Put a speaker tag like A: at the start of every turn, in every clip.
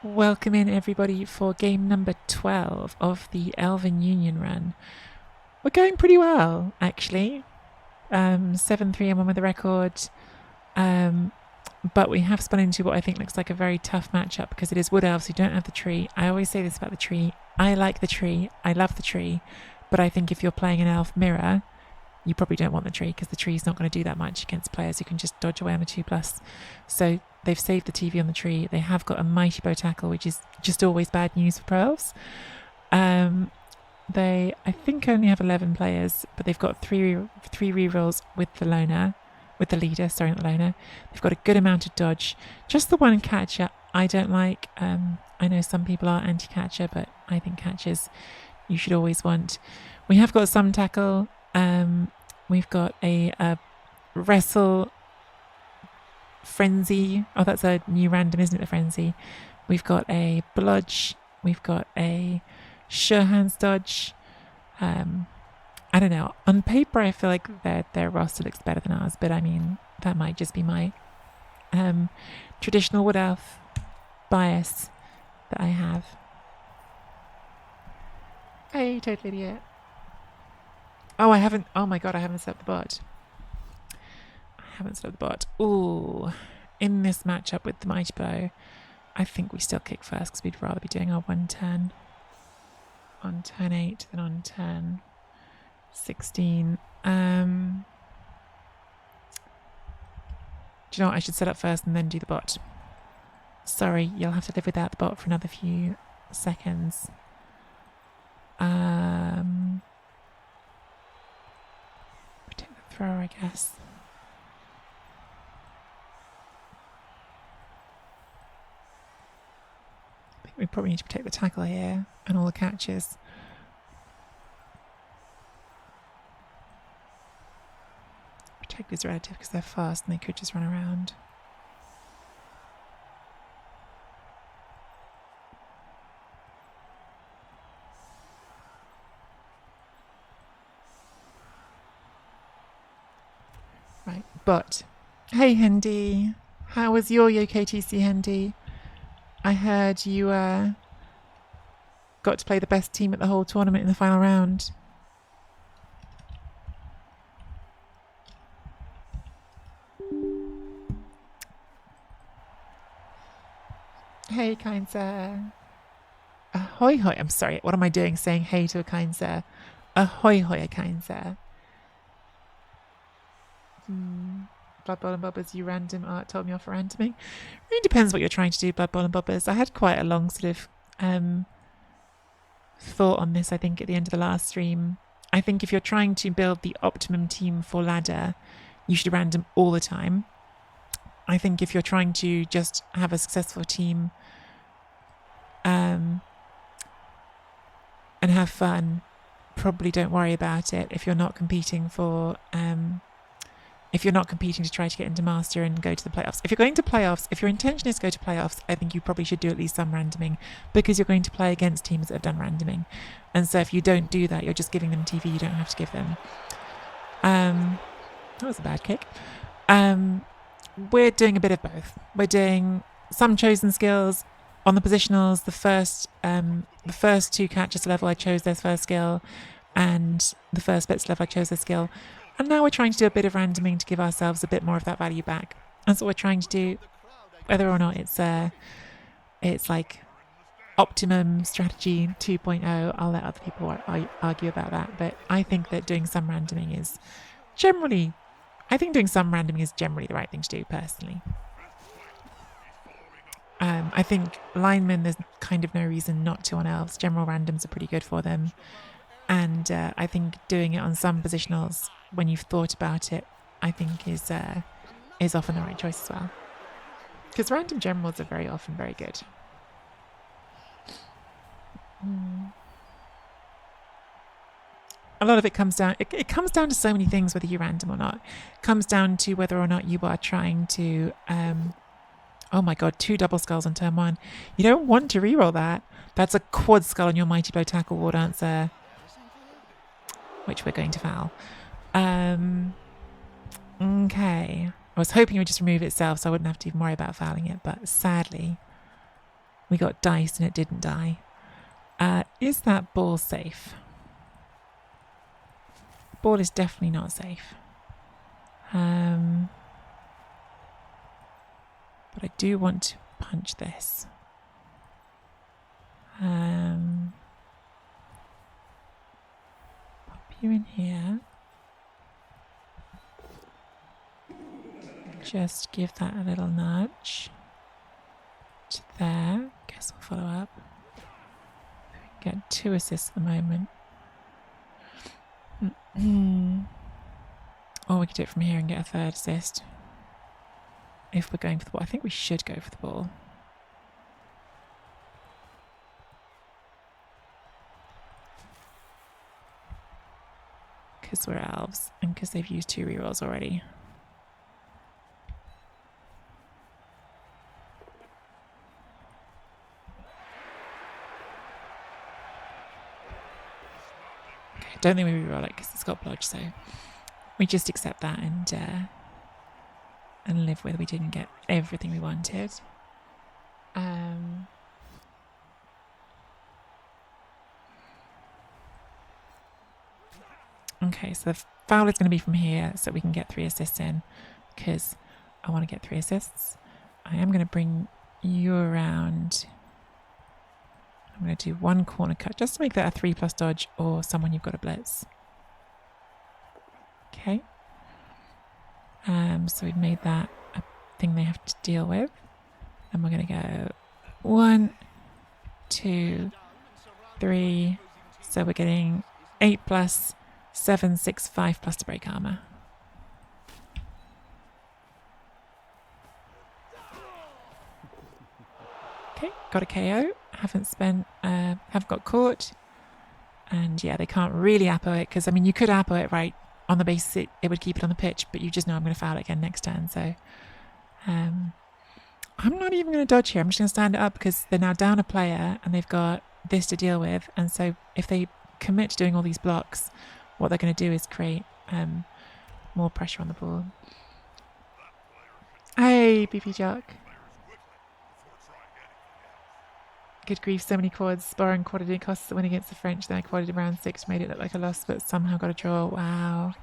A: Welcome in everybody for game number 12 of the Elven Union run. We're going pretty well, actually. 7-3 I'm on with the record. But we have spun into what I think looks like a very tough matchup because it is wood elves who don't have the tree. I always say this about the tree. I like the tree. I love the tree. But I think if you're playing an elf mirror, you probably don't want the tree because the tree's not going to do that much against players who can just dodge away on a 2+. So they've saved the TV on the tree. They have got a mighty bow tackle, which is just always bad news for pro elves. They, I think, only have 11 players, but they've got three rerolls with the loner, with the leader. Sorry, not the loner. They've got a good amount of dodge. Just the one catcher I don't like. I know some people are anti-catcher, but I think catchers you should always want. We have got some tackle. We've got a wrestle frenzy. Oh, that's a new random, isn't it? The frenzy. We've got a bludge. We've got a sure hands dodge. I don't know. On paper, I feel like their roster looks better than ours, but I mean that might just be my traditional wood elf bias that I have. Hey, total idiot. Oh, I haven't. Oh my god, I haven't set up the bot. Ooh, in this matchup with the mighty bow, I think we still kick first because we'd rather be doing our 1 turn on turn 8 than on turn 16. Do you know what? I should set up first and then do the bot. Sorry, you'll have to live without the bot for another few seconds. Protect the thrower, I guess. I think we probably need to protect the tackle here and all the catches. Protect is relative because they're fast and they could just run around. Right, but hey Hendy, how was your YoKTC, Hendy? I heard you got to play the best team at the whole tournament in the final round. Hey, kind sir. Ahoy hoy. I'm sorry, what am I doing saying hey to a kind sir? Ahoy hoy, a kind sir. Blood Bowl and Bobbers, you random art told me off for randoming. Really depends what you're trying to do, Blood Bowl and Bobbers. I had quite a long sort of thought on this, I think, at the end of the last stream. I think if you're trying to build the optimum team for ladder, you should random all the time. I think if you're trying to just have a successful team and have fun, probably don't worry about it if you're not competing for if you're not competing to try to get into Master and go to the playoffs. If you're going to playoffs, if your intention is to go to playoffs, I think you probably should do at least some randoming because you're going to play against teams that have done randoming. And so if you don't do that, you're just giving them TV you don't have to give them. That was a bad kick. We're doing a bit of both. We're doing some chosen skills on the positionals. The first two catchers level, I chose their first skill, and the first bits level, I chose their skill. And now we're trying to do a bit of randoming to give ourselves a bit more of that value back. That's what we're trying to do, whether or not it's like optimum strategy 2.0. I'll let other people argue about that. But I think that doing some randoming is generally the right thing to do, personally. I think linemen, there's kind of no reason not to on elves. General randoms are pretty good for them. And I think doing it on some positionals, when you've thought about it, I think is often the right choice as well. Because random generals are very often very good. A lot of it comes down. It comes down to so many things, whether you're random or not. It comes down to whether or not you are trying to. Oh my god, 2 double skulls on turn 1. You don't want to reroll that. That's a quad skull on your mighty blow tackle war dancer, which we're going to foul. Okay. I was hoping it would just remove itself so I wouldn't have to even worry about fouling it, but sadly, We got dice and it didn't die. Is that ball safe? Ball is definitely not safe. But I do want to punch this. Pop you in here. Just give that a little nudge to there. Guess we'll follow up. Get 2 assists at the moment. Or we could do it from here and get a 3rd assist. If we're going for the ball. I think we should go for the ball. Because we're elves and because they've used 2 rerolls already. Don't think we reroll it because it's got blodge, so we just accept that and live with. We didn't get everything we wanted. Okay, so the foul is going to be from here, so we can get 3 assists in because I want to get 3 assists. I am going to bring you around. I'm going to do 1 corner cut just to make that a 3+ dodge or someone you've got to blitz. Okay. So we've made that a thing they have to deal with. And we're going to go 1, 2, 3. So we're getting 8+, 7, 6, 5+ to break armor. Okay, got a KO. Haven't got caught. And yeah, they can't really appo it because, I mean, you could appo it right on the basis it would keep it on the pitch, but you just know I'm going to foul it again next turn. So I'm not even going to dodge here. I'm just going to stand it up because they're now down a player and they've got this to deal with. And so if they commit to doing all these blocks, what they're going to do is create more pressure on the ball. Hey, BB Jock. Good grief, so many quads. Sparring quad didn't cost the win against the French. Then I quadded around 6, made it look like a loss, but somehow got a draw. Wow.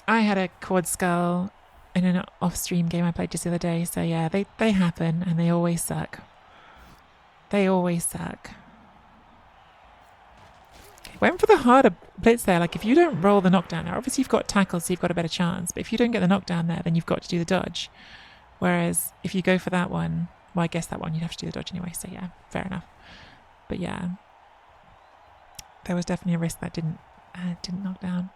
A: I had a quad skull in an off-stream game I played just the other day. So yeah, they happen and they always suck. They always suck. Okay, went for the harder blitz there. Like if you don't roll the knockdown there, obviously you've got tackles, so you've got a better chance. But if you don't get the knockdown there, then you've got to do the dodge. Whereas if you go for that one, well, I guess that one you'd have to do the dodge anyway, so yeah, fair enough. But yeah, there was definitely a risk that didn't knock down.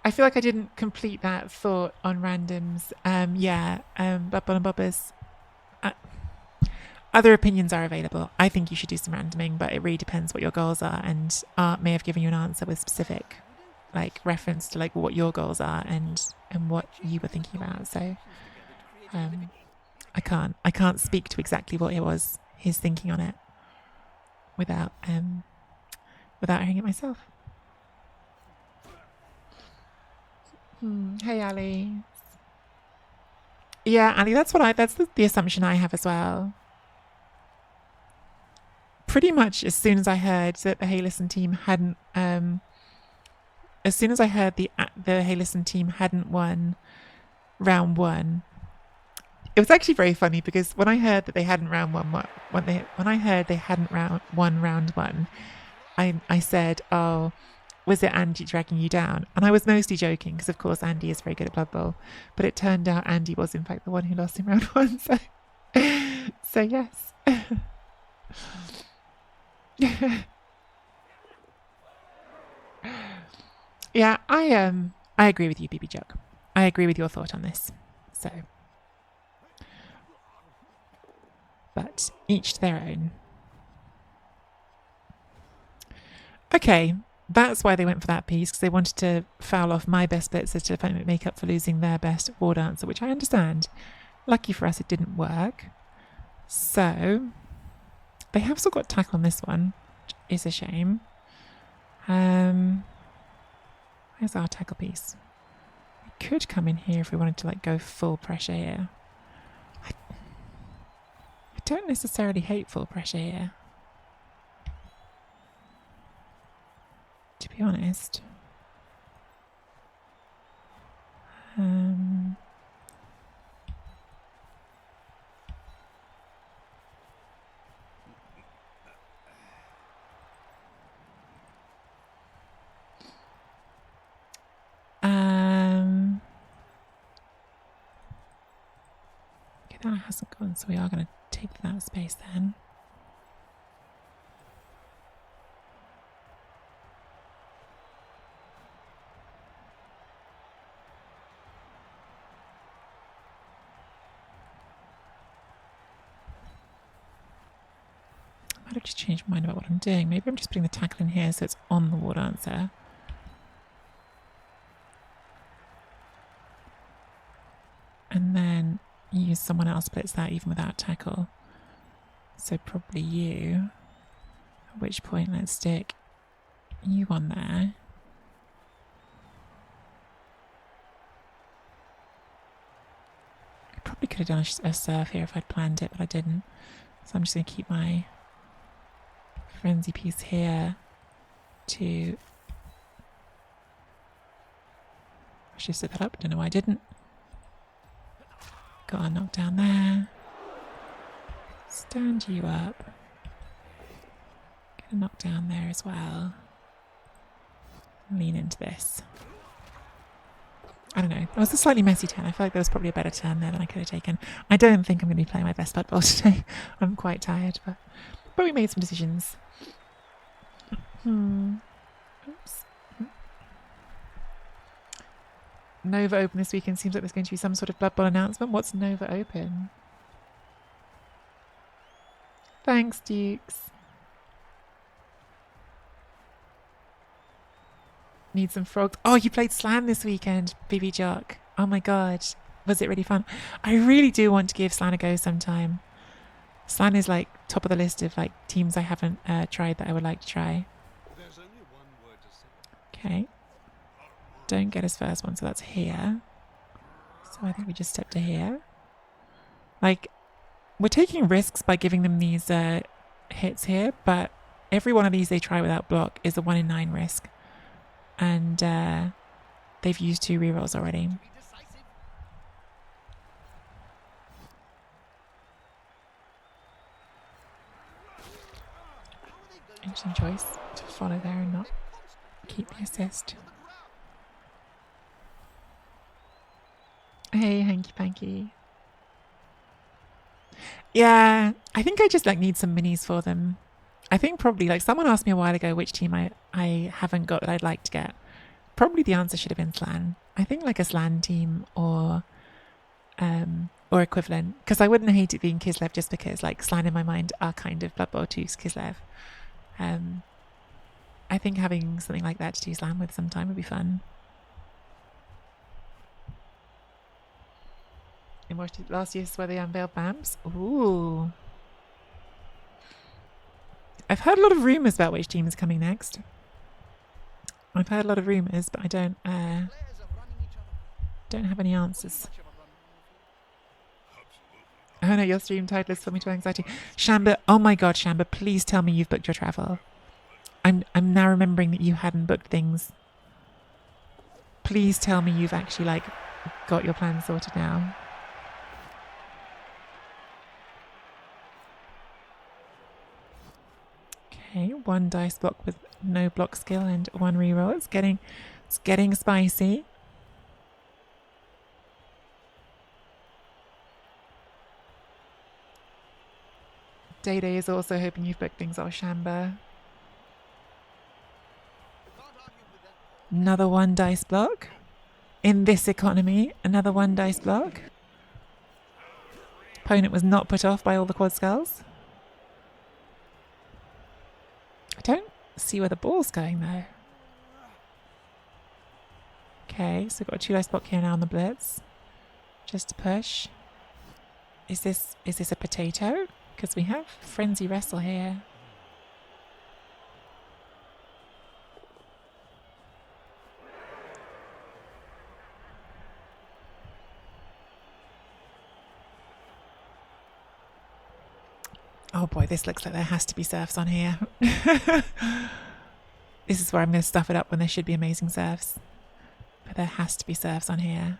A: I feel like I didn't complete that thought on randoms. Blood Bowl and Bobbers. Other opinions are available. I think you should do some randoming, but it really depends what your goals are, and Art may have given you an answer with specific, like, reference to like what your goals are and what you were thinking about. So. I can't speak to exactly what it was his thinking on it without hearing it myself. Hey Ali. Yeah, Ali, that's the assumption I have as well. Pretty much as soon as I heard that the Hey Listen team hadn't as soon as I heard the Hey Listen team hadn't won round 1. It was actually very funny because when I heard that they hadn't won round 1, I said, "Oh, was it Andy dragging you down?" And I was mostly joking because, of course, Andy is very good at Blood Bowl. But it turned out Andy was, in fact, the one who lost in round 1. So yes. Yeah, I agree with you, BB Jug. I agree with your thought on this. So. But each to their own. Okay, that's why they went for that piece, because they wanted to foul off my best blitzers to make up for losing their best war dancer, which I understand. Lucky for us, it didn't work. So, they have still got tackle on this one, which is a shame. Where's our tackle piece? We could come in here if we wanted to like go full pressure here. don't necessarily hate full pressure here, to be honest. Okay, that hasn't gone, so we are going to take that space then. I might have just changed my mind about what I'm doing. Maybe I'm just putting the tackle in here so it's on the ward answer. And then use someone else splits that even without tackle. So probably you. At which point let's stick you on there. I probably could have done a serve here if I'd planned it, but I didn't. So I'm just going to keep my frenzy piece here to... I should have set that up, don't know why I didn't. Got a knockdown there. Stand you up. Get a knockdown there as well. Lean into this. I don't know. It was a slightly messy turn. I feel like there was probably a better turn there than I could have taken. I don't think I'm going to be playing my best Blood Bowl today. I'm quite tired, but we made some decisions. Oops. Nova Open this weekend. Seems like there's going to be some sort of Blood Bowl announcement. What's Nova Open? Thanks, Dukes. Need some frogs. Oh, you played Slan this weekend, BB Jock. Oh my god. Was it really fun? I really do want to give Slan a go sometime. Slan is like top of the list of like teams I haven't tried that I would like to try. Okay. Don't get his first one, so that's here. So I think we just step to here. Like, we're taking risks by giving them these hits here, but every one of these they try without block is a 1 in 9 risk. And they've used 2 rerolls already. Interesting choice to follow there and not keep the assist. Hey, hanky panky. Yeah, I think I just like need some minis for them. I think probably like someone asked me a while ago which team I haven't got that I'd like to get. Probably the answer should have been Slan. I think like a Slan team or equivalent, because I wouldn't hate it being Kislev just because like Slan in my mind are kind of Blood Bowl 2's Kislev. I think having something like that to do Slan with sometime would be fun. And watched it last year where they unveiled BAMs. Ooh. I've heard a lot of rumours about which team is coming next. I've heard a lot of rumours, but I don't have any answers. Oh no, your stream title is Put Me to Anxiety. Shamba, oh my god, Shamba, please tell me you've booked your travel. I'm now remembering that you hadn't booked things. Please tell me you've actually like got your plans sorted now. Okay, 1 dice block with no block skill and 1 reroll. It's getting spicy. Day Day is also hoping you've booked things off Shamba. Another 1 dice block. In this economy, another 1 dice block. Opponent was not put off by all the quad skulls. I don't see where the ball's going though. Okay, so we've got a 2 dice block here now on the blitz. Just to push. Is this a potato? Because we have Frenzy Wrestle here. Oh boy, this looks like there has to be serfs on here. This is where I'm going to stuff it up when there should be amazing serfs. But there has to be serfs on here.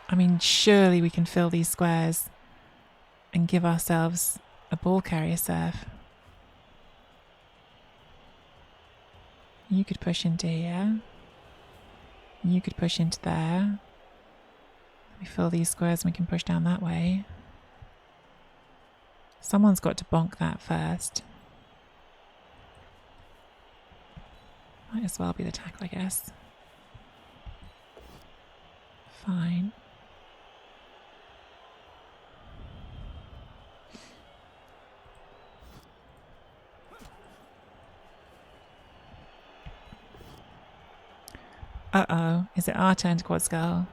A: I mean, surely we can fill these squares and give ourselves a ball carrier serf. You could push into here. You could push into there. We fill these squares and we can push down that way. Someone's got to bonk that first. Might as well be the tackle, I guess. Fine. Uh-oh. Is it our turn to quad skull?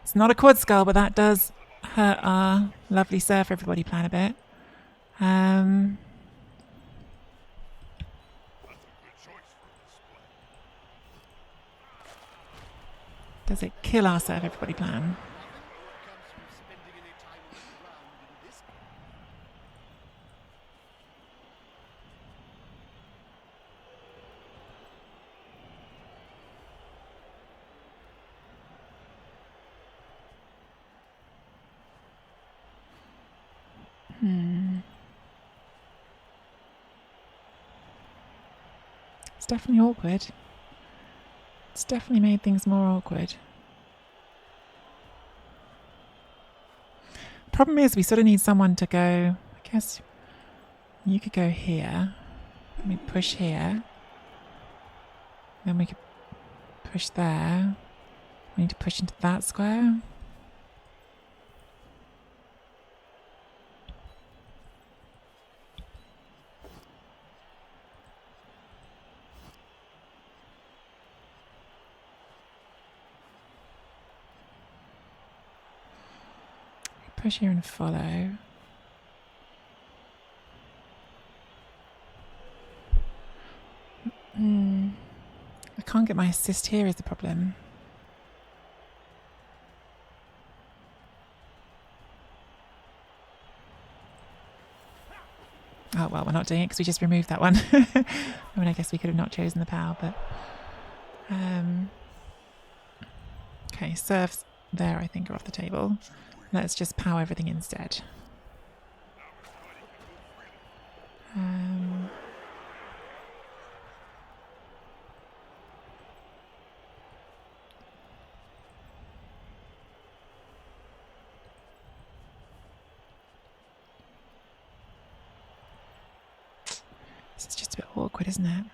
A: It's not a quad skull, but that does hurt our lovely surf everybody plan a bit. Does it kill our surf everybody plan? It's definitely awkward. It's definitely made things more awkward. Problem is, we sort of need someone to go. I guess you could go here. Let me push here. Then we could push there. We need to push into that square. Push here and follow. I can't get my assist here is the problem. Oh well, we're not doing it because we just removed that one. I mean, I guess we could have not chosen the POW, but okay, serfs there I think are off the table. Let's just POW everything instead. This is just a bit awkward, isn't it?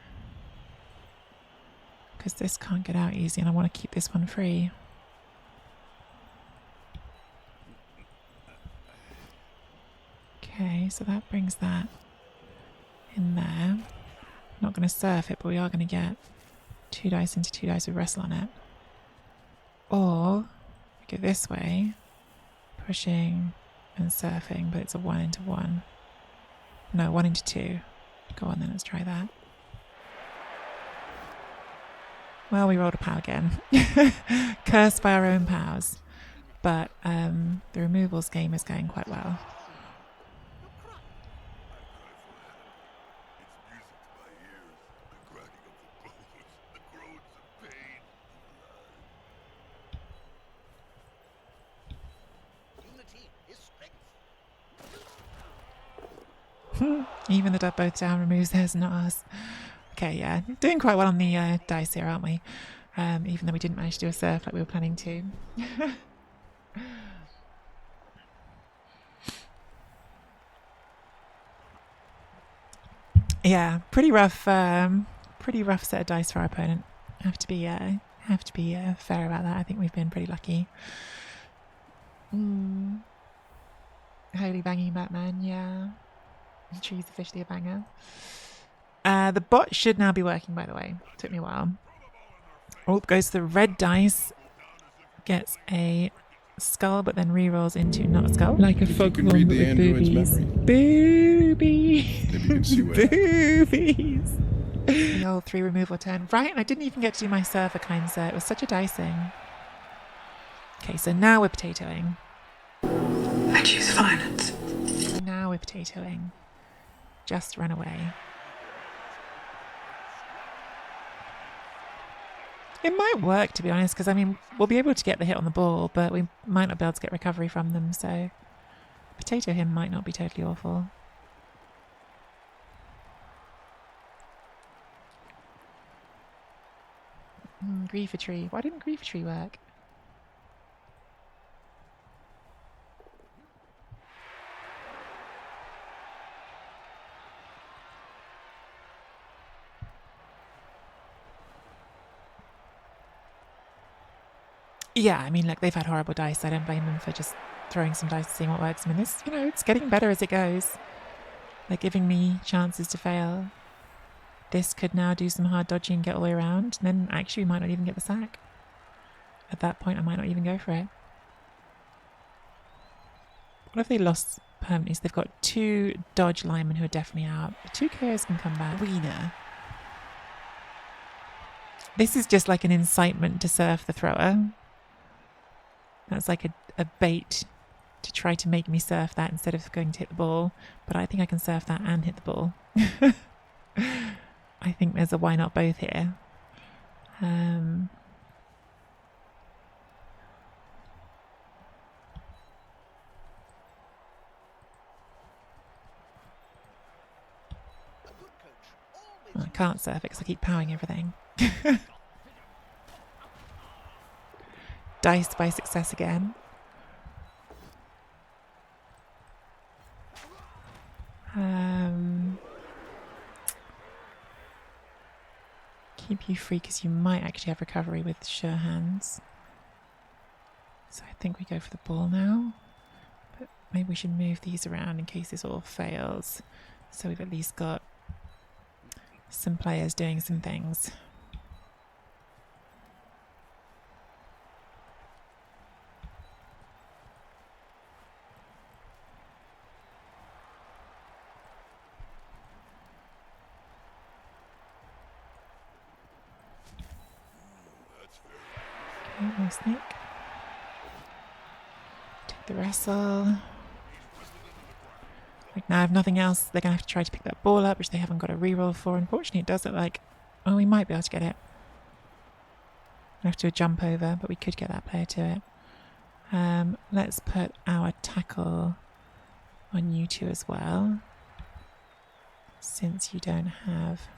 A: Because this can't get out easy and I want to keep this one free. Okay, so that brings that in there. I'm not going to surf it, but we are going to get 2 dice into 2 dice with wrestle on it. Or we go this way, pushing and surfing, but it's a 1 into 1. No, 1 into 2. Go on then, let's try that. Well, we rolled a POW again. Cursed by our own POWs. But the removals game is going quite well. Even the both down removes theirs, not us. Okay, yeah, doing quite well on the dice here, aren't we? Even though we didn't manage to do a surf like we were planning to. Yeah, pretty rough set of dice for our opponent. Have to be fair about that. I think we've been pretty lucky. Holy banging Batman, yeah. The tree's officially a banger. The bot should now be working, by the way. Took me a while. Oh, goes to the red dice. Gets a skull, but then re-rolls into not a skull. Like a foghorn with boobies. Boobies.
B: Maybe you can see what
A: boobies. The old 3 removal turn. Right, and I didn't even get to do my surfer, kind sir. It was such a dicing. Okay, so now we're potatoing.
B: I choose violence.
A: Now we're potatoing. Just run away. It might work, to be honest, because, I mean, we'll be able to get the hit on the ball, but we might not be able to get recovery from them, so potato him might not be totally awful. BB3. Why didn't BB3 work? Yeah, I mean, look, they've had horrible dice. I don't blame them for just throwing some dice and seeing what works. I mean, this, you know, it's getting better as it goes. They're giving me chances to fail. This could now do some hard dodging and get all the way around. And then actually we might not even get the sack. At that point, I might not even go for it. What if they lost permanently? So they've got 2 dodge linemen who are definitely out. The 2 KOs can come back. Wiener. This is just like an incitement to surf the thrower. That's like a bait to try to make me surf that instead of going to hit the ball. But I think I can surf that and hit the ball. I think there's a why not both here. I can't surf it because I keep powering everything. Dice by success again. Keep you free because you might actually have recovery with sure hands. So I think we go for the ball now. But maybe we should move these around in case this all fails. So we've at least got some players doing some things. Okay, no snake. Take the wrestle. Like now, if nothing else, they're going to have to try to pick that ball up, which they haven't got a reroll for. Unfortunately, it does look like, oh, we might be able to get it. We'll have to do a jump over, but we could get that player to it. Let's put our tackle on you two as well, since you don't have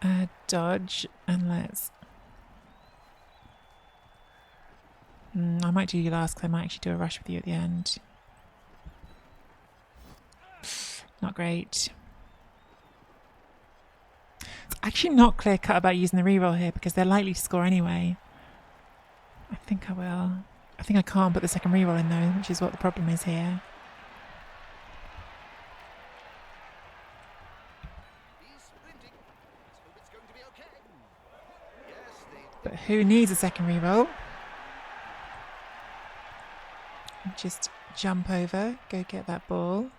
A: a dodge. And let's... I might do you last because I might actually do a rush with you at the end. Not great. It's actually not clear cut about using the reroll here because they're likely to score anyway. I think I will. I think I can't put the second reroll in though, which is what the problem is here. But who needs a second reroll? Just jump over, go get that ball.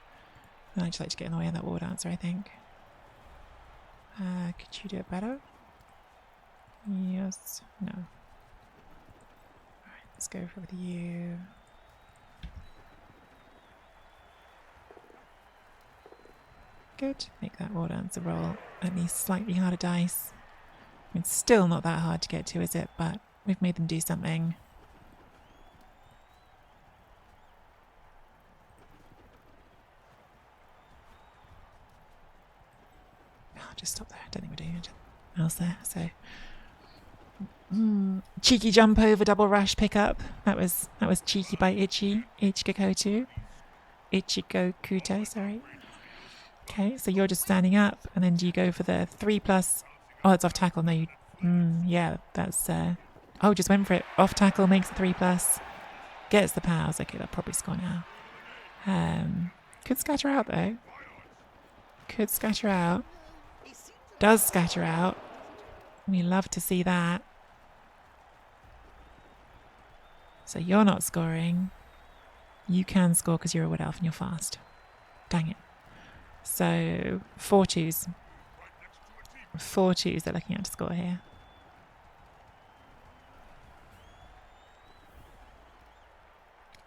A: And I'd just like to get in the way of that war dancer, I think. Could you do it better? Yes. No. Alright, let's go for with you. Good. Make that war dancer roll at least slightly harder dice. I mean, it's still not that hard to get to, is it? But we've made them do something. Just stop there. I don't think we're doing anything else there. So cheeky jump over, double rush pickup. That was cheeky by Ichikokuto, sorry. Okay, so you're just standing up, and then do you go for the 3+? Oh, it's off tackle. No, you. Yeah, that's. Oh, just went for it. Off tackle makes the 3+. Gets the powers. Okay, they'll probably score now. Could scatter out though. Could scatter out. Does scatter out. We love to see that. So you're not scoring. You can score because you're a wood elf and you're fast. Dang it. So 4-2s. 4-2s they're looking at to score here.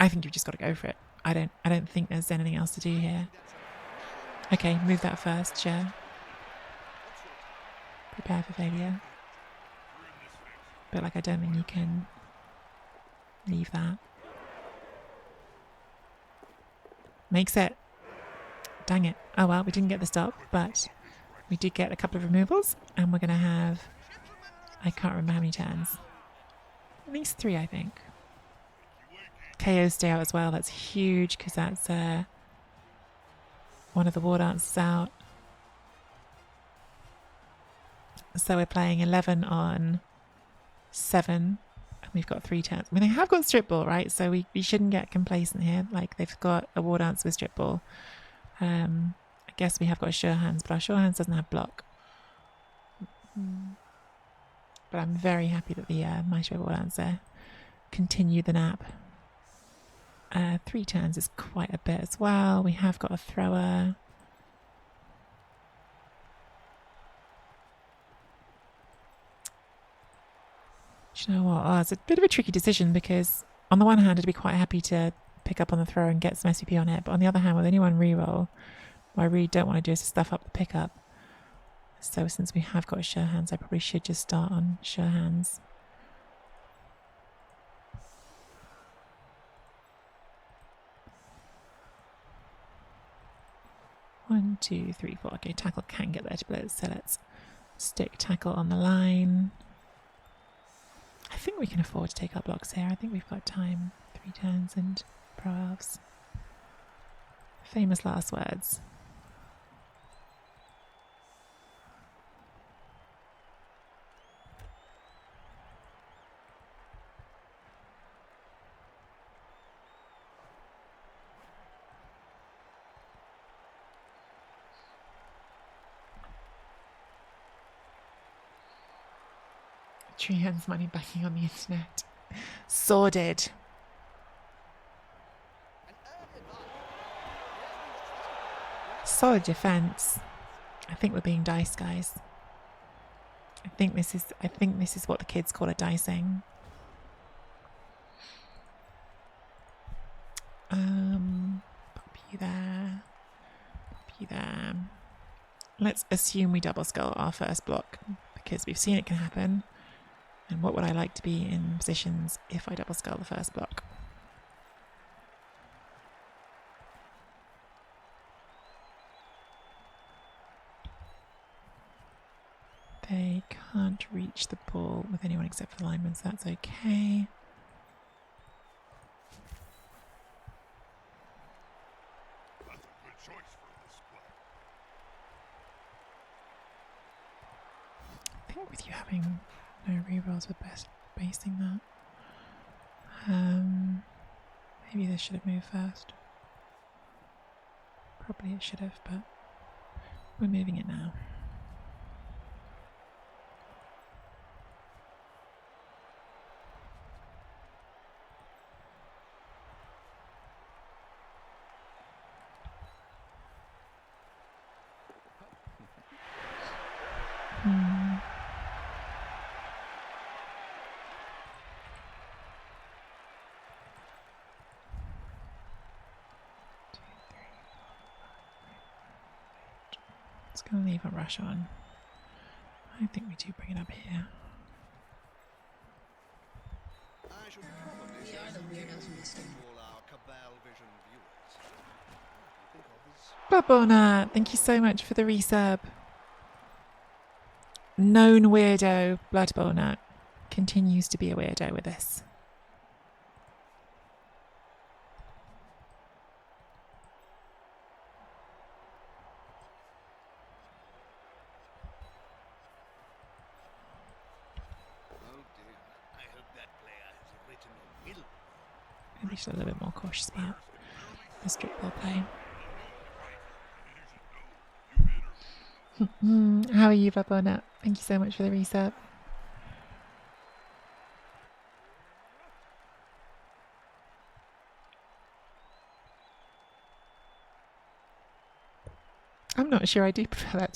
A: I think you've just got to go for it. I don't think there's anything else to do here. Okay, move that first, Chair. Prepare for failure. But like, I don't think you can leave that. Makes it. Dang it. Oh well, we didn't get the stop, but we did get a couple of removals, and we're going to have, I can't remember how many turns. At least 3, I think. KOs stay out as well. That's huge, because that's one of the war dances out. So we're playing 11 on 7, and we've got 3 turns. I mean, they have got strip ball, right? So we shouldn't get complacent here. Like, they've got a war dance with strip ball. I guess we have got a sure hands, but our sure hands doesn't have block. But I'm very happy that the Maestro war dancer continued the nap. 3 turns is quite a bit as well. We have got a thrower. Do you know what? Oh, it's a bit of a tricky decision, because on the one hand, I'd be quite happy to pick up on the thrower and get some SVP on it. But on the other hand, with only one reroll, what I really don't want to do is to stuff up the pickup. So since we have got sure hands, I probably should just start on sure hands. One, two, three, four. Okay, tackle can get there to blitz, so let's stick tackle on the line. I think we can afford to take our blocks here. I think we've got time. 3 turns and pro elves. Famous last words. Tree hands money backing on the internet. Sordid. Solid defense. I think we're being diced, guys. I think this is what the kids call a dicing. Pop you there. Pop you there. Let's assume we double skull our first block, because we've seen it can happen. And what would I like to be in positions if I double skull the first block? They can't reach the ball with anyone except for the linemen, so that's okay. I think with you having no rerolls, we're best basing that. Maybe this should have moved first. Probably it should have, but we're moving it now. It's going to leave a rush on. I think we do bring it up here. Bloodborne, thank you so much for the resub. Known weirdo, Bloodborne continues to be a weirdo with this. Maybe just a little bit more cautious about the strip ball play. How are you, Bloodborne? Thank you so much for the resub. I'm not sure I do prefer that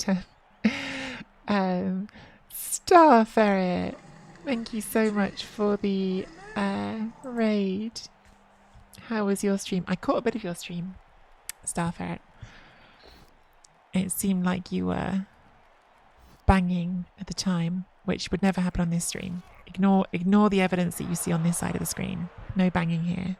A: term. Star Ferret, thank you so much for the raid. How was your stream? I caught a bit of your stream, Starferret. It seemed like you were banging at the time, which would never happen on this stream. Ignore the evidence that you see on this side of the screen. No banging here.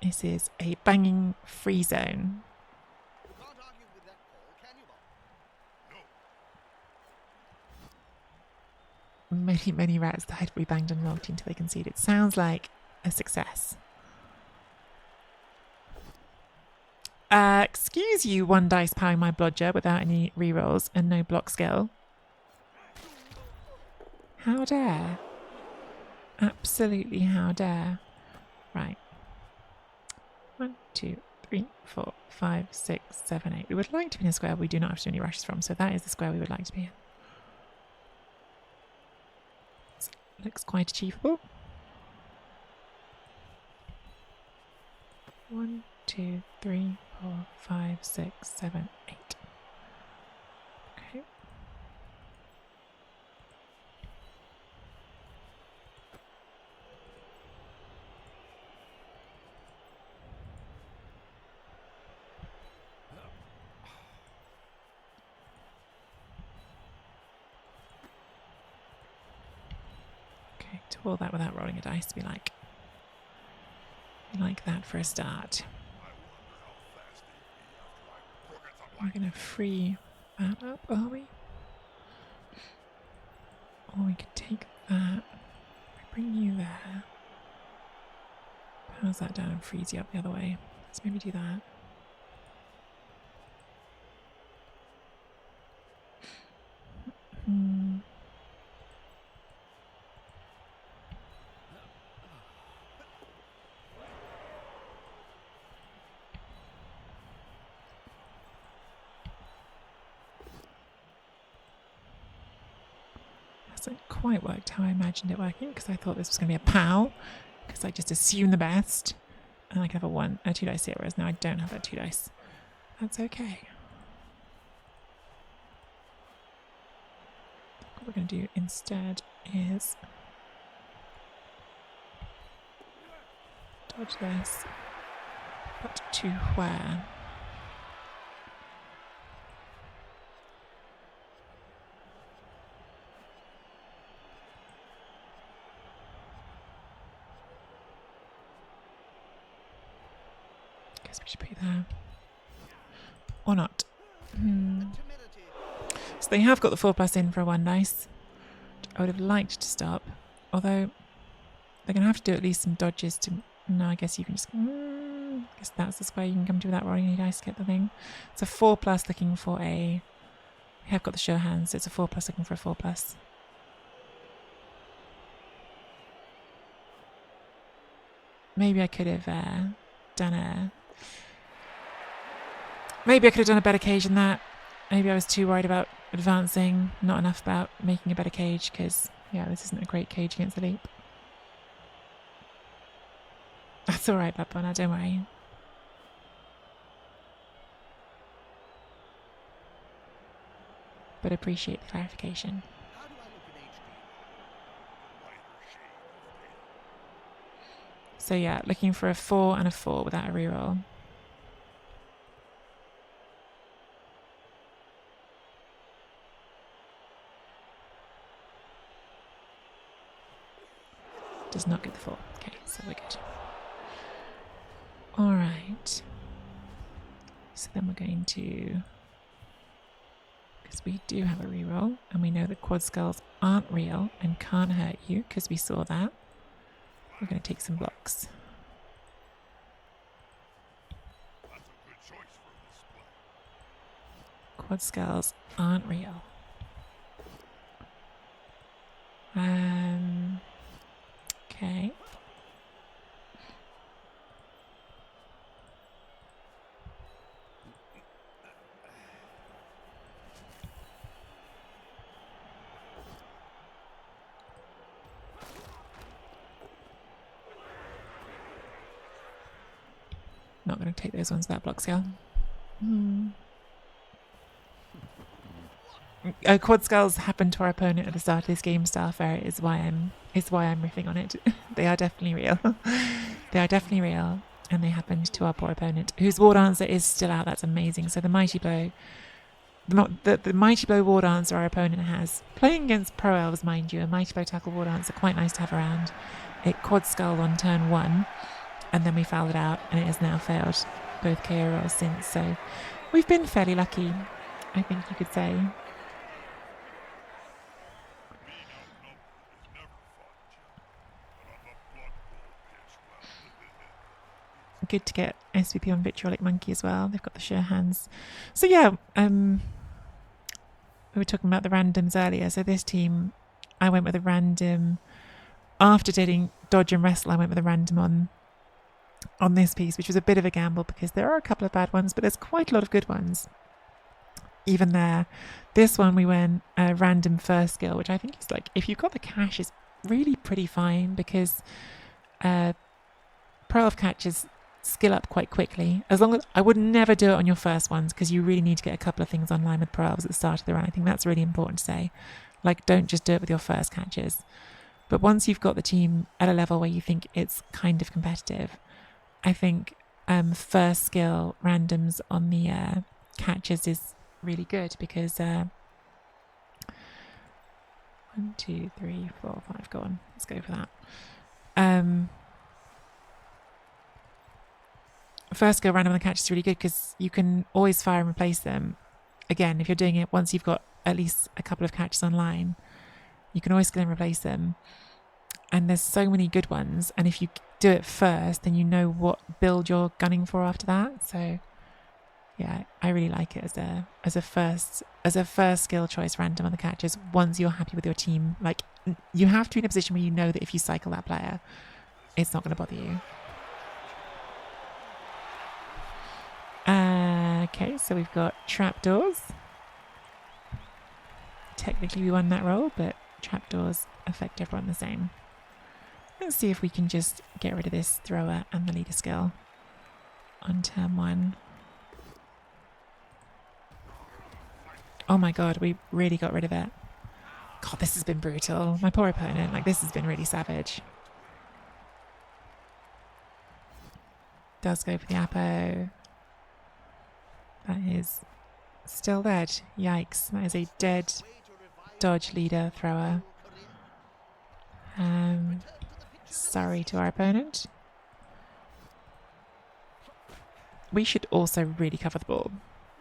A: This is a banging free zone.
C: You can't argue with that call, can you, Bob?
A: No. Many rats died. We banged and logged until they conceded. Sounds like a success. Excuse you, one dice powering my blodger without any rerolls and no block skill. How dare? Absolutely how dare. Right. 1, 2, 3, 4, 5, 6, 7, 8. We would like to be in a square we do not have to do any rushes from, so that is the square we would like to be in. So, looks quite achievable. 1, 2, 3, 4, 5, 6, 7, 8. Okay. Okay, to all that without rolling a dice, we like that for a start. We're going to free that up, are we? Or we could take that. Bring you there. Powers that down and freeze you up the other way. Let's maybe do that. Hasn't quite worked how I imagined it working because I thought this was going to be a POW because I just assume the best and I can have a 2 dice here, whereas now I don't have that 2 dice. That's okay. What we're going to do instead is dodge this, but to where? Guess we should put you there. Or not. So they have got the 4+ in for a 1 dice. I would have liked to stop. Although they're going to have to do at least some dodges to... No, I guess you can just... I guess that's the square you can come to without rolling any dice to get the thing. It's a 4+ looking for a... We have got the sure hands, so it's a 4+ looking for a 4+. Maybe I could have done a... Maybe I could have done a better cage than that. Maybe I was too worried about advancing, not enough about making a better cage, because, yeah, this isn't a great cage against the leap. That's alright, Babona, don't worry. But appreciate the clarification.
C: How do I look in HD?
A: So yeah, looking for a 4 and a 4 without a reroll. Does not get the 4. Okay, so we're good. Alright. So then we're going to... Because we do have a reroll, and we know that quad skulls aren't real and can't hurt you, because we saw that. We're going to take some blocks. Quad skulls aren't real. Okay. Not going to take those ones without block scale. Quad skulls happened to our opponent at the start of this game. Star Ferret is why I'm riffing on it. They are definitely real. They are definitely real, and they happened to our poor opponent, whose ward answer is still out. That's amazing. So the mighty blow, the mighty blow ward answer our opponent has, playing against pro elves, mind you, a mighty blow tackle ward answer quite nice to have around. It quad skull on turn 1, and then we fouled it out, and it has now failed both KO rolls since. So we've been fairly lucky, I think you could say. Good to get SVP on Vitriolic Monkey as well. They've got the sure hands. So yeah, we were talking about the randoms earlier. So this team, I went with a random. After doing dodge and wrestle, I went with a random on this piece, which was a bit of a gamble because there are a couple of bad ones, but there's quite a lot of good ones. Even there, this one we went a random first skill, which I think is like, if you've got the cash, is really pretty fine because pro elf catches skill up quite quickly. As long as I would never do it on your first ones because you really need to get a couple of things online with pro elves at the start of the run. I think that's really important to say. Like, don't just do it with your first catches. But once you've got the team at a level where you think it's kind of competitive, I think first skill randoms on the catches is really good because 1, 2, 3, 4, 5. Go on, let's go for that. First skill random on the catch is really good because you can always fire and replace them. Again, if you're doing it once you've got at least a couple of catches online, you can always skill and replace them. And there's so many good ones. And if you do it first, then you know what build you're gunning for after that. So yeah, I really like it as a first skill choice random on the catches. Once you're happy with your team, like, you have to be in a position where you know that if you cycle that player, it's not going to bother you. Okay, so we've got trapdoors. Technically we won that roll, but trapdoors affect everyone the same. Let's see if we can just get rid of this thrower and the leader skill on turn 1. Oh my god, we really got rid of it. God, this has been brutal. My poor opponent, like, this has been really savage. Does go for the Apo. That is still dead. Yikes. That is a dead dodge leader thrower. Sorry to our opponent. We should also really cover the ball.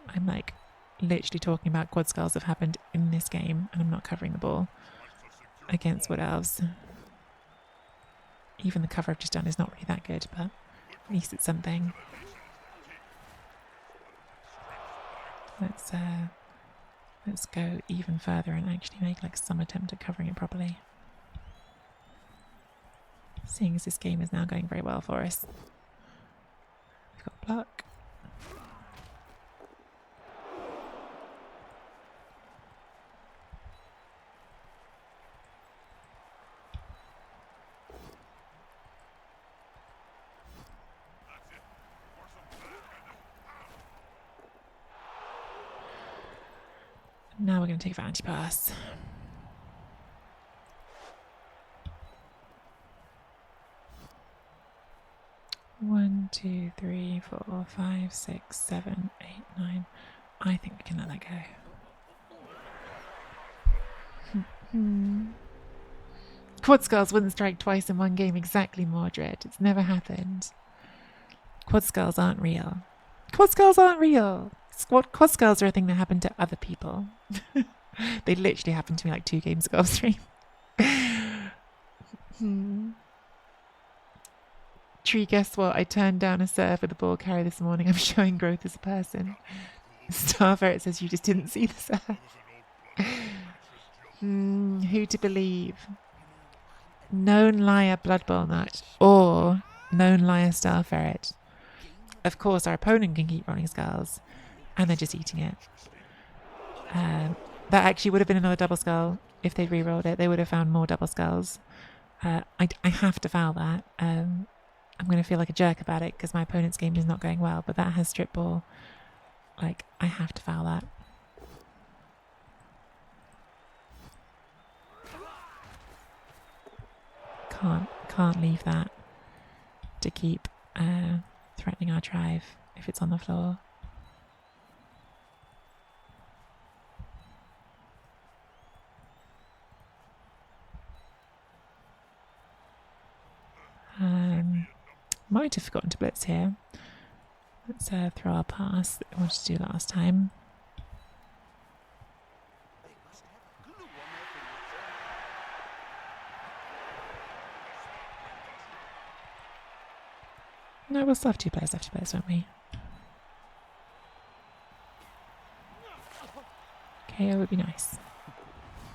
A: I'm like literally talking about quad skulls that have happened in this game and I'm not covering the ball against wood elves. Even the cover I've just done is not really that good, but at least it's something. Let's go even further and actually make like some attempt at covering it properly. Seeing as this game is now going very well for us. We've got block. Now we're going to take for anti-pass. One, 2, 3, 4, 5, 6, 7, 8, 9. I think we can let that go. Quad skulls wouldn't strike twice in one game exactly, Mordred. It's never happened. Quad skulls aren't real. Quad skulls aren't real. Quad skulls are a thing that happened to other people. They literally happened to me like 2 games ago off stream. Tree, guess what? I turned down a serve with a ball carrier this morning. I'm showing growth as a person. Star Ferret says you just didn't see the serve. Who to believe? Known liar Blood Bowl Nut or known liar Star Ferret. Of course, our opponent can keep rolling skulls, and they're just eating it. That actually would have been another double skull if they'd re-rolled it. They would have found more double skulls. I have to foul that. I'm going to feel like a jerk about it because my opponent's game is not going well, but that has strip ball. Like, I have to foul that. Can't leave that to keep threatening our drive if it's on the floor. Might have forgotten to blitz here. Let's throw our pass that we wanted to do last time.
C: They must have a glue on their fingers.
A: No, we'll still have two players, won't we? KO would be nice.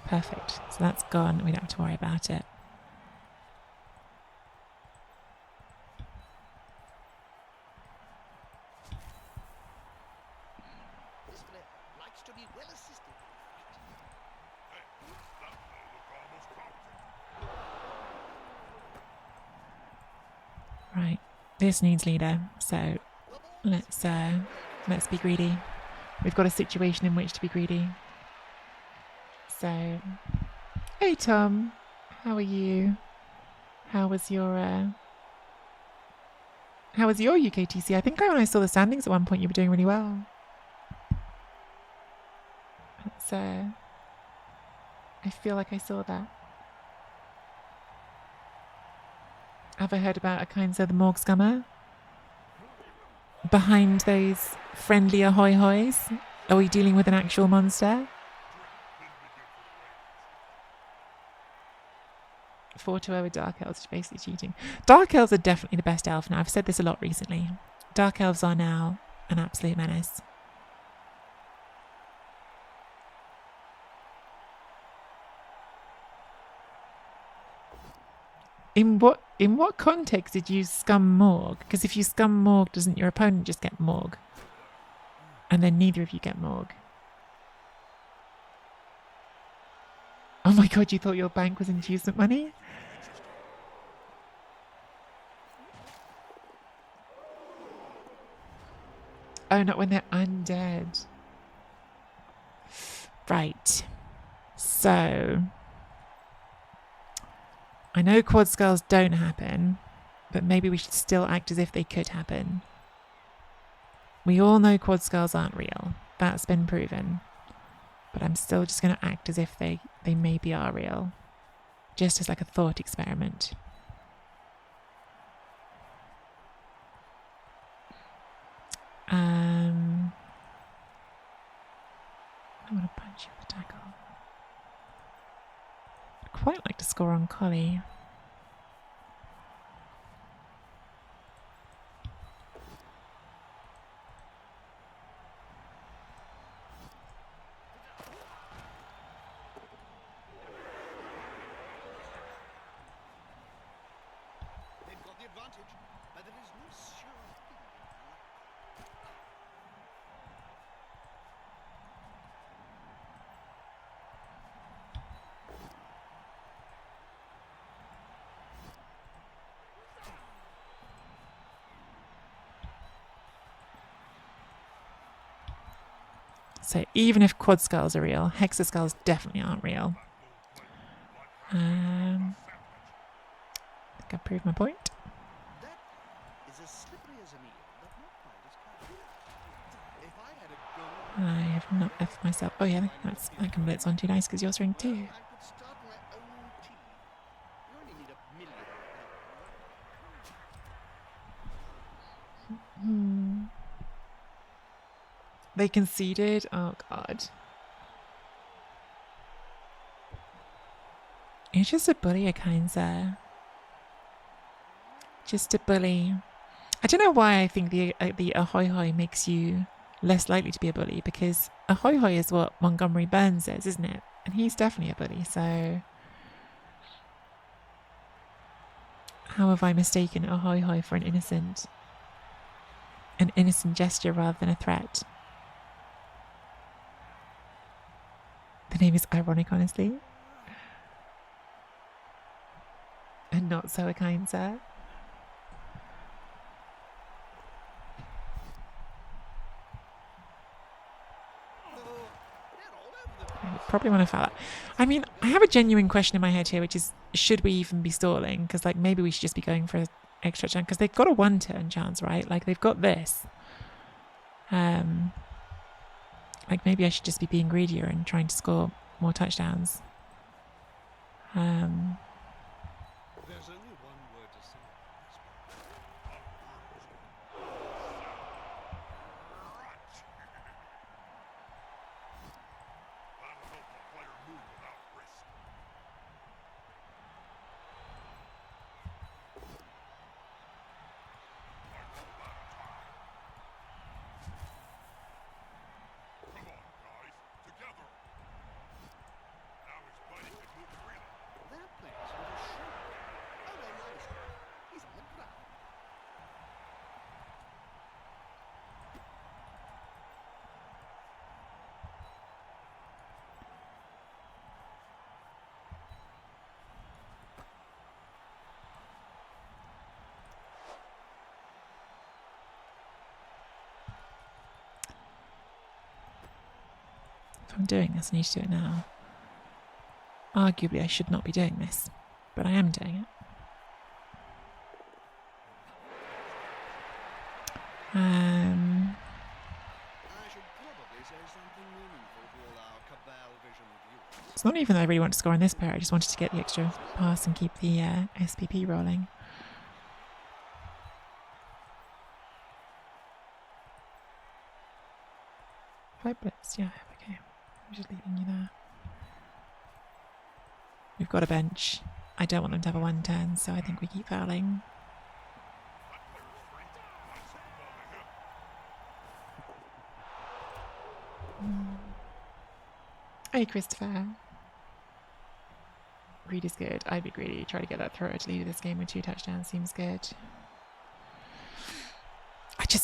A: Perfect. So that's gone. We don't have to worry about it.
C: This player likes to be well assisted.
A: Right. This needs leader. So let's be greedy. We've got a situation in which to be greedy. So, hey Tom, how are you? How was your UKTC? I think when I saw the standings at one point, you were doing really well. It's, I feel like I saw that. Have I heard about Akinza the Morgue Scummer? Behind those friendly ahoy hoys? Are we dealing with an actual monster? 4-0 with Dark Elves is basically cheating. Dark Elves are definitely the best elf now. I've said this a lot recently. Dark Elves are now an absolute menace. In what context did you scum Morg? Because if you scum Morg, doesn't your opponent just get Morg? And then neither of you get Morg. Oh my god, you thought your bank was inducement money? Oh, not when they're undead. Right. So, I know quad skulls don't happen, but maybe we should still act as if they could happen. We all know quad skulls aren't real. That's been proven. But I'm still just going to act as if they maybe are real. Just as like a thought experiment. I want to punch you with a tackle. I'd quite like to score on Collie.
C: They've got the advantage, but there is no sure thing.
A: So even if quad skulls are real, hexa skulls definitely aren't real. I think I've proved my point.
C: That is as slippery as an eel, but not quite as clever. If I had a goal,
A: I have not left myself. Oh yeah, that can blitz on too nice because yours ring too.
C: I could start my own team. You only need 1 million.
A: They conceded. Oh god. You're just a bully, Akinza. Just a bully. I don't know why I think the ahoy hoy makes you less likely to be a bully, because ahoy hoy is what Montgomery Burns says, isn't it? And he's definitely a bully, so how have I mistaken ahoy hoy for an innocent gesture rather than a threat? The name is ironic, honestly. And not so Akinza. probably want to foul that. I mean, I have a genuine question in my head here, which is, should we even be stalling? Because, like, maybe we should just be going for an extra chance. Because they've got a 1-turn chance, right? Like, they've got this. Like, maybe I should just be being greedier and trying to score more touchdowns.
C: There's only one word to say. That player's with a shot. Oh, no, nice. He's on the ground.
A: If I'm doing this, I need to do it now. Arguably, I should not be doing this, but I am doing it.
C: I should probably say something meaningful to all our Cabal Vision viewers.
A: It's not even that I really want to score on this pair. I just wanted to get the extra pass and keep the SPP rolling. Five blitz, yeah, okay. I'm just leaving you there. We've got a bench. I don't want them to have a 1-turn, so I think we keep fouling. Hey, Christopher. Greed is good. I'd be greedy. Try to get that thrower to lead of this game with 2 touchdowns seems good.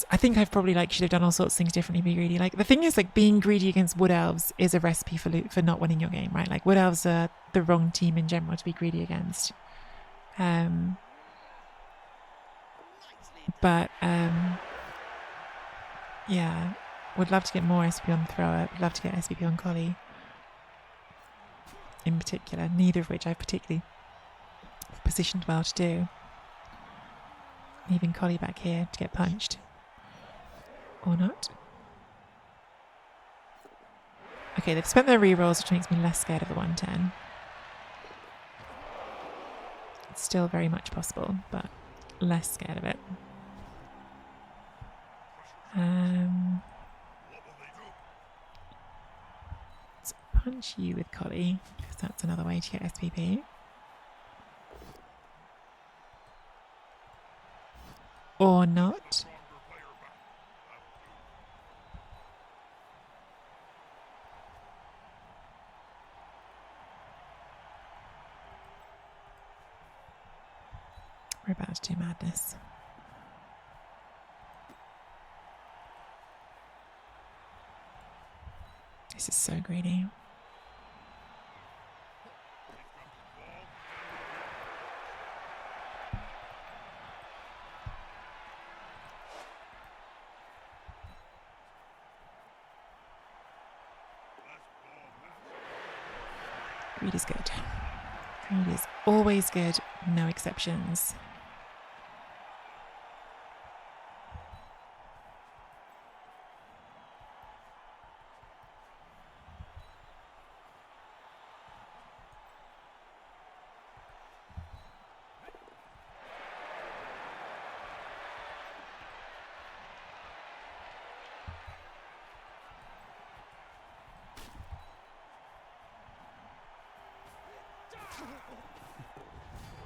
A: I think I've probably should have done all sorts of things differently. Be greedy. Like, the thing is, like, being greedy against Wood Elves is a recipe for not winning your game, right? Like, Wood Elves are the wrong team in general to be greedy against. Yeah, would love to get more SP on thrower. Would love to get SPP on Collie. In particular, neither of which I've particularly positioned well to do. Leaving Collie back here to get punched. Or not. Okay, they've spent their rerolls, which makes me less scared of the 110. It's still very much possible, but less scared of it. Let's punch you with Collie, because that's another way to get SPP. Or not. We're about to do madness. This is so greedy. Greed is good. Greed is always good, no exceptions.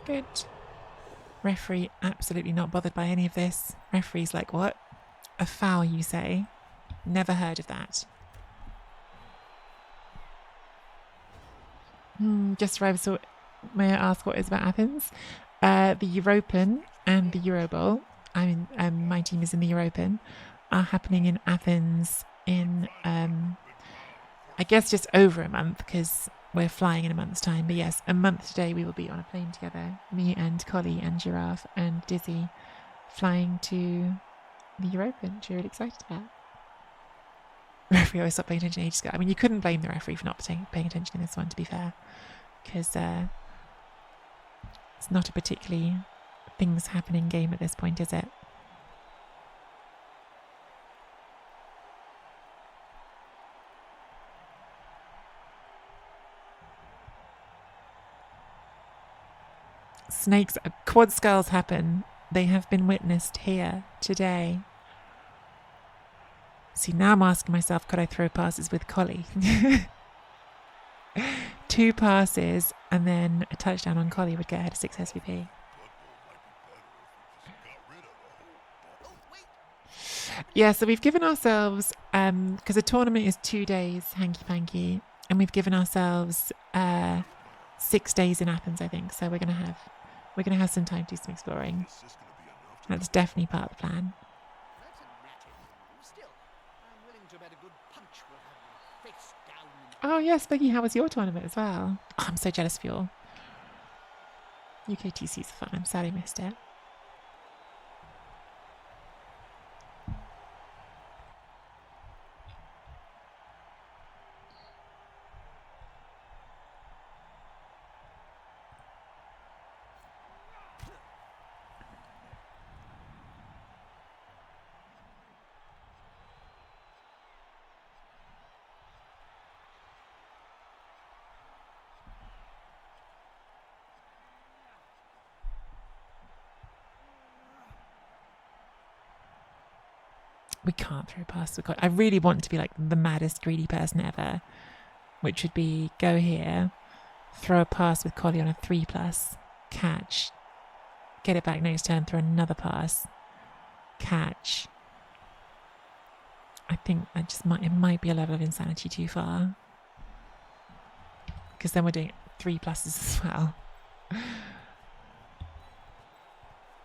A: Good. Referee absolutely not bothered by any of this. Referee's like, what? A foul, you say? Never heard of that. Just arrived, so may I ask what is about Athens? The European and the Euro Bowl, my team is in the European, are happening in Athens in, I guess just over a month, because we're flying in a month's time. But yes, a month today we will be on a plane together, me and Collie and Giraffe and Dizzy, flying to the European, which we're really excited about. Referee always stopped paying attention ages ago. I mean, you couldn't blame the referee for not paying attention in this one, to be fair, because it's not a particularly things happening game at this point, is it? Snakes, quad skulls happen. They have been witnessed here today. See, now I'm asking myself, could I throw passes with Collie? 2 passes and then a touchdown on Collie would get her to 6 SVP. Yeah, so we've given ourselves, because the tournament is 2 days, hanky-panky, and we've given ourselves 6 days in Athens, I think. So we're gonna have some time to do some exploring. That's definitely part of the plan. Oh yes, Becky, how was your tournament as well? Oh, I'm so jealous of you. UKTC's fun. I'm sad I missed it. We can't throw past the Collie. I really want to be like the maddest greedy person ever, which would be go here, throw a pass with Collie on a 3+, catch, get it back next turn, throw another pass, catch. I think it might be a level of insanity too far, because then we're doing 3+ as well.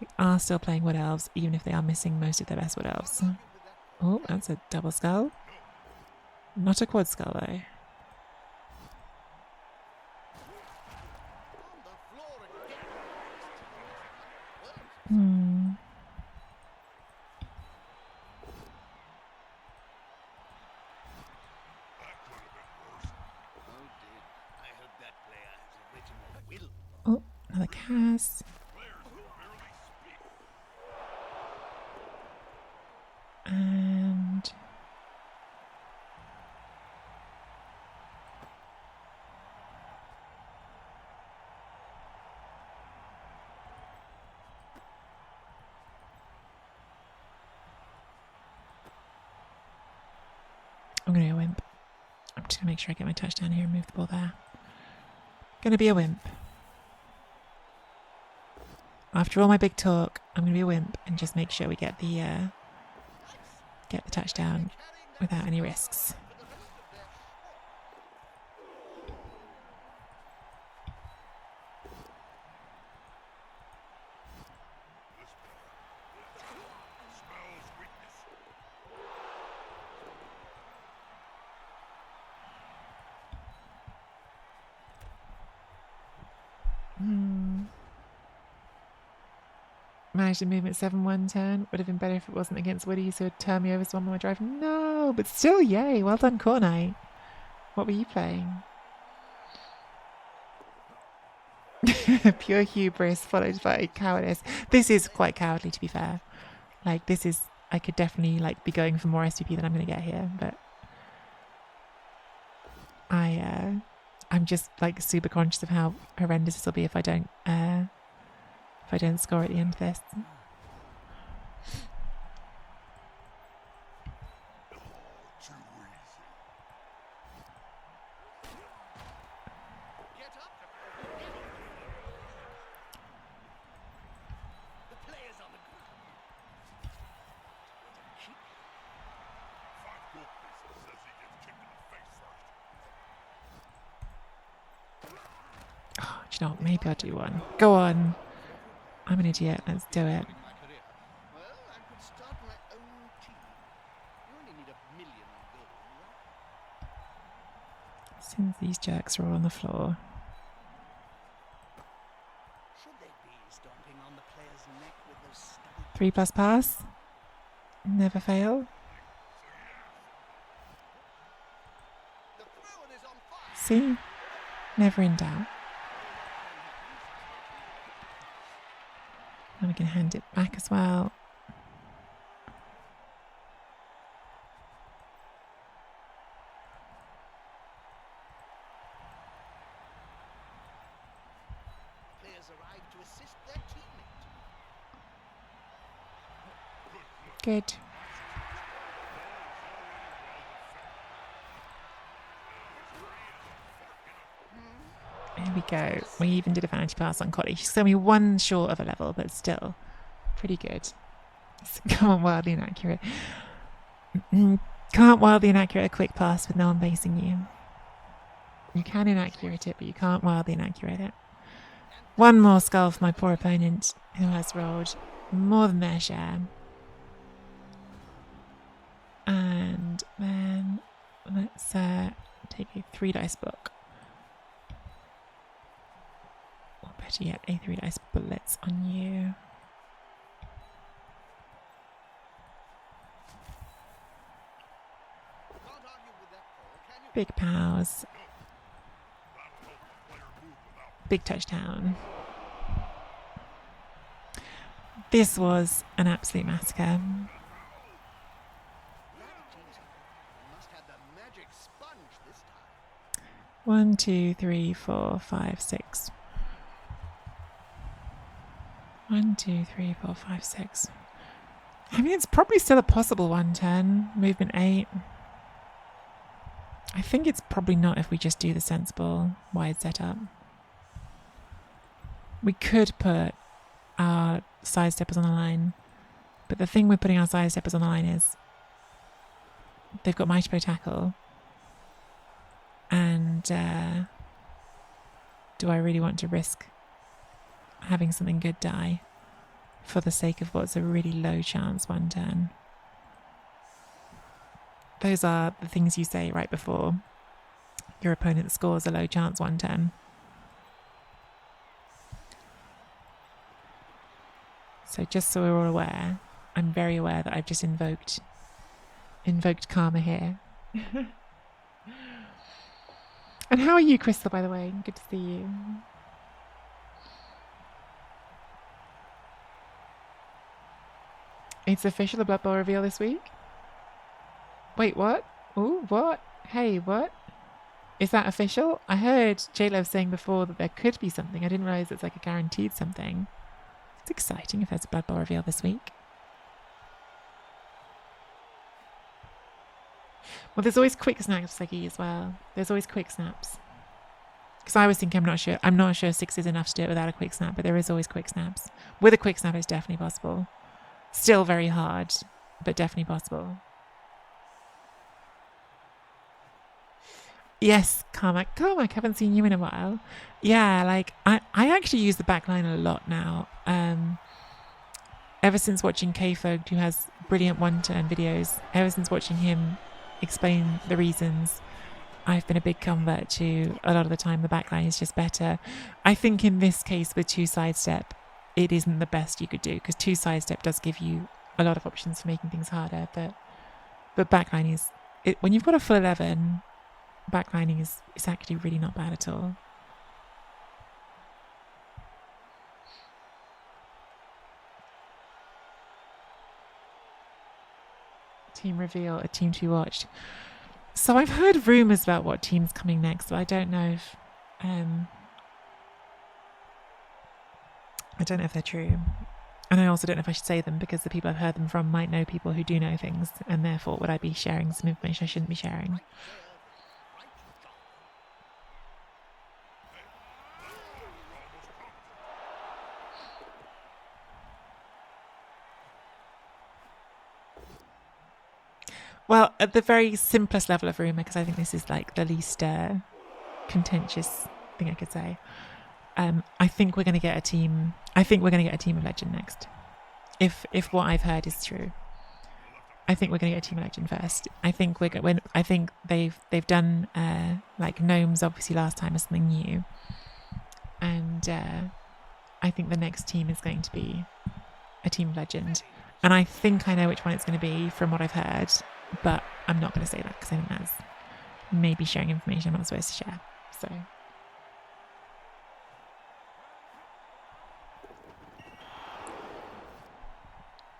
A: We are still playing Wood Elves, even if they are missing most of their best Wood Elves. Oh, that's a double skull. Not a quad skull, though. Oh, another cast. And I'm going to be a wimp. I'm just going to make sure I get my touchdown here and move the ball there. Going to be a wimp. After all my big talk, I'm going to be a wimp and just make sure we get the touchdown without any risks. Managed a movement 7-1 turn. Would have been better if it wasn't against Woody, so it would turn me over to one more drive. No, but still, yay. Well done, Core Knight. What were you playing? Pure hubris followed by cowardice. This is quite cowardly, to be fair. Like, this is... I could definitely, like, be going for more SVP than I'm going to get here, but... I'm just, like, super conscious of how horrendous this will be if I don't score at the end of this. Oh, do you know what? Maybe I'll do one. Go on. I'm an idiot. Let's do it. Since these jerks are all on the floor. 3+ pass. Never fail. See? Never in doubt. And we can hand it back as well.
C: Players arrive to assist their teammate.
A: Good. There we go. We even did a vanity pass on Collie. She's only one short of a level, but still pretty good. Come on, wildly inaccurate. Can't wildly inaccurate a quick pass with no one facing you. You can inaccurate it, but you can't wildly inaccurate it. One more skull for my poor opponent, who has rolled more than their share. And then let's take a 3 dice book. Or better yet, a 3 dice bullets on you. Big pows. Big touchdown. This was an absolute massacre.
C: Must have the magic sponge this time.
A: 1, 2, 3, 4, 5, 6. 1, 2, 3, 4, 5, 6. I mean, it's probably still a possible 110. Movement 8. I think it's probably not if we just do the sensible wide setup. We could put our side steppers on the line, but the thing with putting our side steppers on the line is they've got mighty blow tackle, and do I really want to risk having something good die for the sake of what's a really low chance 110? Those are the things you say right before your opponent scores a low chance 110. So just so we're all aware, I'm very aware that I've just invoked karma here. And how are you, Crystal, by the way? Good to see you. It's official, the Blood Bowl reveal this week? Wait, what? Ooh, what? Hey, what? Is that official? I heard J-Lev saying before that there could be something. I didn't realise it's like a guaranteed something. It's exciting if there's a Blood Bowl reveal this week. Well, there's always quick snaps, Seggy, as well. There's always quick snaps. Because I was thinking, I'm not sure 6 is enough to do it without a quick snap, but there is always quick snaps. With a quick snap, it's definitely possible. Still very hard, but definitely possible. Yes, Carmack. Carmack, haven't seen you in a while. Yeah, like, I actually use the backline a lot now. Ever since watching K-Folk, who has brilliant one-turn videos, ever since watching him explain the reasons, I've been a big convert to a lot of the time the backline is just better. I think in this case with 2 sidestep, it isn't the best you could do, because 2 sidestep does give you a lot of options for making things harder, but backline is, when you've got a full 11, backlining is actually really not bad at all. Team reveal, a team to be watched. So I've heard rumours about what team's coming next, but I don't know if they're true. And I also don't know if I should say them, because the people I've heard them from might know people who do know things, and therefore would I be sharing some information I shouldn't be sharing. Well, at the very simplest level of rumour, because I think this is like the least contentious thing I could say, I think we're going to get a team. I think we're going to get a team of legend next. If what I've heard is true, I think we're going to get a team of legend first. I think I think they've done like gnomes obviously last time as something new, and I think the next team is going to be a team of legend, and I think I know which one it's going to be from what I've heard. But I'm not going to say that, because I think that's maybe sharing information I'm not supposed to share. So,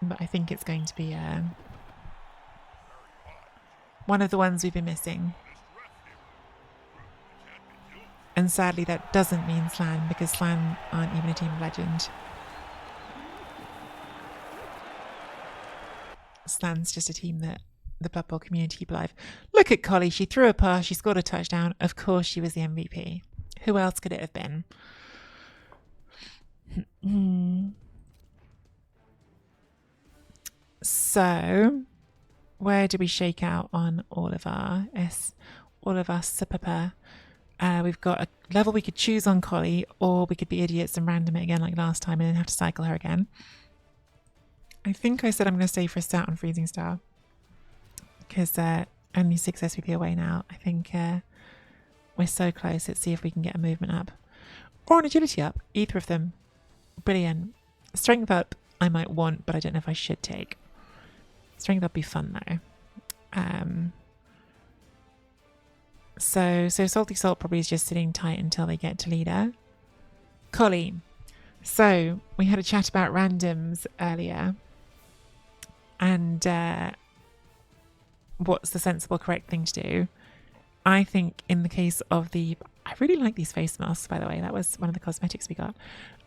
A: but I think it's going to be one of the ones we've been missing. And sadly, that doesn't mean Slan, because Slan aren't even a team of legend. Slan's just a team that the Blood Bowl community keep alive. Look at Collie. She threw a pass. She scored a touchdown. Of course, she was the MVP. Who else could it have been? So, where do we shake out on all of our superper? We've got a level we could choose on Collie, or we could be idiots and random it again like last time and then have to cycle her again. I think I said I'm going to stay for a start on Freezing Star, because only 6 SVP away now. I think we're so close. Let's see if we can get a movement up or an agility up. Either of them. Brilliant. Strength up I might want, but I don't know if I should take. Strength up would be fun though. So Salty Salt probably is just sitting tight until they get to leader. Collie. So we had a chat about randoms earlier, and what's the sensible, correct thing to do. I think in the case of I really like these face masks, by the way. That was one of the cosmetics we got.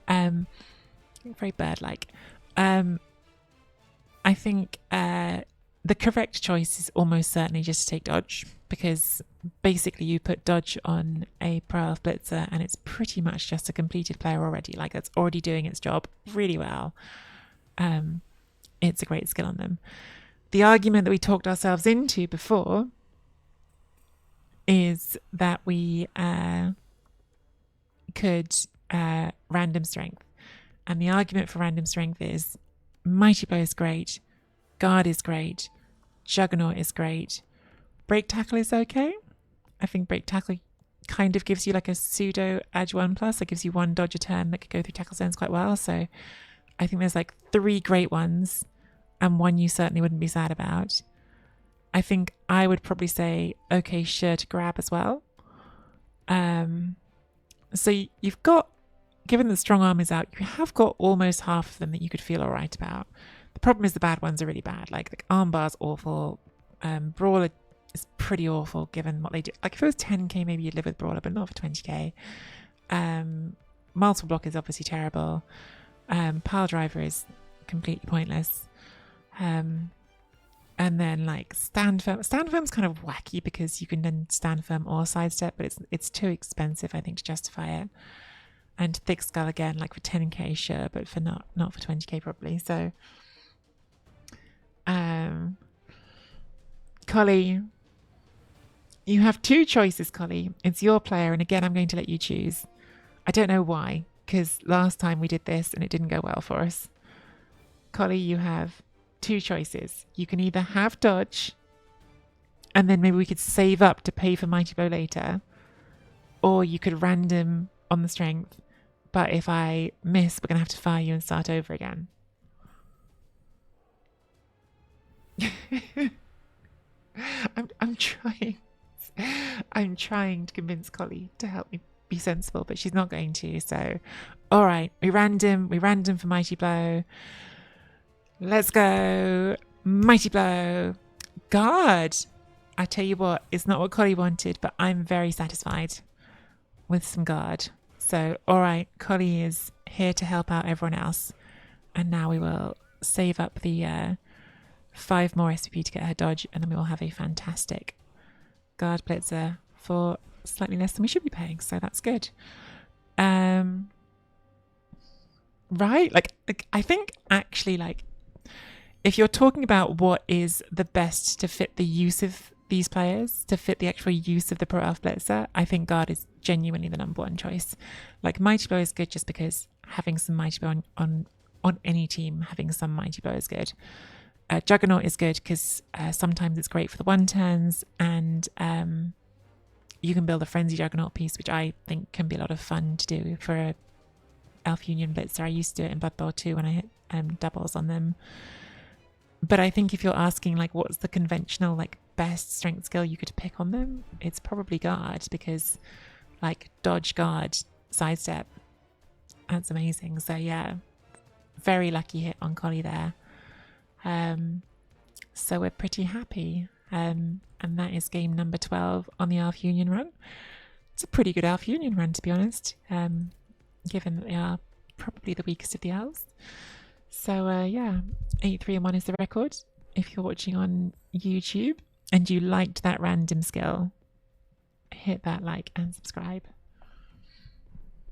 A: Very bird-like. I think the correct choice is almost certainly just to take dodge, because basically you put dodge on a Pro Elf Blitzer and it's pretty much just a completed player already. Like, it's already doing its job really well. It's a great skill on them. The argument that we talked ourselves into before is that we could random strength. And the argument for random strength is Mighty Blow is great, Guard is great, Juggernaut is great, Break Tackle is okay. I think Break Tackle kind of gives you like a pseudo Edge 1+. It gives you one dodge a turn that could go through tackle zones quite well. So I think there's like 3 great ones and one you certainly wouldn't be sad about. I think I would probably say, okay, sure to grab as well. So you've got, given that Strong Arm is out, you have got almost half of them that you could feel all right about. The problem is the bad ones are really bad. Like Armbar's awful. Brawler is pretty awful given what they do. Like if it was 10k, maybe you'd live with Brawler, but not for 20k. Multiple Block is obviously terrible. Pile Driver is completely pointless. And then like Stand Firm. Stand Firm's kind of wacky because you can then stand firm or sidestep, but it's too expensive, I think, to justify it. And Thick Skull again, like for 10k, sure, but for not for 20k probably. So, Collie, you have 2 choices, Collie. It's your player, and again, I'm going to let you choose. I don't know why, because last time we did this and it didn't go well for us. Collie, you have 2 choices. You can either have dodge, and then maybe we could save up to pay for Mighty Blow later, or you could random on the strength, but if I miss, we're going to have to fire you and start over again. I'm trying to convince Collie to help me be sensible, but she's not going to. So, all right, we random for Mighty Blow. Let's go. Mighty Blow. Guard. I tell you what, it's not what Collie wanted, but I'm very satisfied with some guard. So, all right, Collie is here to help out everyone else. And now we will save up the 5 more SVP to get her dodge, and then we will have a fantastic Guard Blitzer for slightly less than we should be paying. So that's good. Right? Like I think actually, like, if you're talking about what is the best to fit the use of these players, to fit the actual use of the Pro Elf Blitzer, I think Guard is genuinely the number 1 choice. Like, Mighty Blow is good just because having some Mighty Blow on any team, having some Mighty Blow is good. Juggernaut is good because sometimes it's great for the 1-turns, and you can build a Frenzy Juggernaut piece, which I think can be a lot of fun to do for a Elf Union Blitzer. I used to do it in Blood Bowl 2 when I hit doubles on them. But I think if you're asking, like, what's the conventional, like, best strength skill you could pick on them, it's probably Guard, because like dodge, guard, sidestep. That's amazing. So yeah, very lucky hit on Collie there. So we're pretty happy. And that is game number 12 on the Elf Union run. It's a pretty good Elf Union run, to be honest, given that they are probably the weakest of the elves. So yeah, 8-3-1 is the record. If you're watching on YouTube and you liked that random skill, hit that like and subscribe.